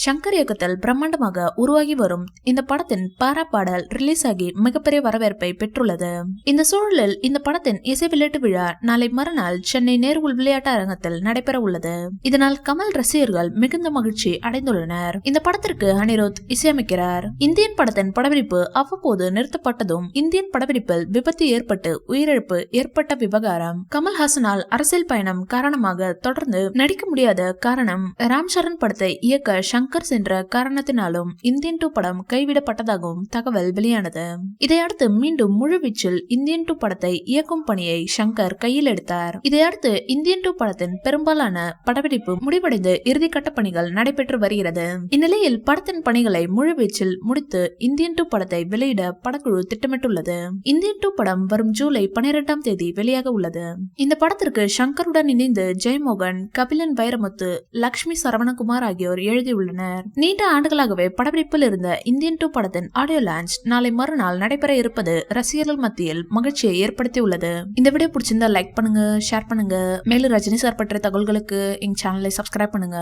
சங்கர் இயக்கத்தில் பிரம்மாண்டமாக உருவாகி வரும் இந்த படத்தின் பாராப்பாடல் ரிலீஸ் ஆகி மிகப்பெரிய வரவேற்பை பெற்றுள்ளது. இந்த சூழலில் இந்த படத்தின் இசை வெளியீட்டு விழா நாளை மறுநாள் சென்னை நேரு விளையாட்டு அரங்கத்தில் நடைபெற உள்ளது. இதனால் கமல் ரசிகர்கள் மிகுந்த மகிழ்ச்சி அடைந்துள்ளனர். இந்த படத்திற்கு அனிருத் இசையமைக்கிறார். இந்தியன் படத்தின் படப்பிடிப்பு அவ்வப்போது நிறுத்தப்பட்டதும் இந்தியன் படப்பிடிப்பில் விபத்து ஏற்பட்டு உயிரிழப்பு ஏற்பட்ட விவகாரம், கமல்ஹாசனால் அரசியல் பயணம் காரணமாக தொடர்ந்து நடிக்க முடியாத காரணம், ராம் சரண் படத்தை இயக்க சங்கர் சென்ற காரணத்தினாலும் இந்தியன் 2 படம் கைவிடப்பட்டதாகவும் தகவல் வெளியானது. இதையடுத்து மீண்டும் முழுவீச்சில் இந்தியன் 2 படத்தை இயக்கும் பணியை சங்கர் கையில் எடுத்தார். இதையடுத்து இந்தியன் 2 படத்தின் பெரும்பாலான படப்பிடிப்பு முடிவடைந்து இறுதிக்கட்ட பணிகள் நடைபெற்று வருகிறது. இந்நிலையில் படத்தின் பணிகளை முழுவீச்சில் முடித்து இந்தியன் 2 படத்தை வெளியிட படக்குழு திட்டமிட்டுள்ளது. இந்தியன் 2 படம் வரும் ஜூலை 12ஆம் தேதி வெளியாக உள்ளது. இந்த படத்திற்கு சங்கருடன் இணைந்து ஜெயமோகன், கபிலன் வைரமுத்து, லட்சுமி சரவணகுமார் ஆகியோர் எழுதியுள்ளனர். நீண்ட ஆண்டுகளாகவே படப்பிடிப்பில் இருந்த இந்தியன் 2 படத்தின் ஆடியோ லான்ச் நாளை மறுநாள் நடைபெற இருப்பது ரசிகர்கள் மத்தியில் மகிழ்ச்சியை ஏற்படுத்தியுள்ளது. இந்த வீடியோ பிடிச்சிருந்தா லைக் பண்ணுங்க, ஷேர் பண்ணுங்க. மேலும் ரஜினி சார் பற்றிய தகவல்களுக்கு எங்க சேனலை சப்ஸ்கிரைப் பண்ணுங்க.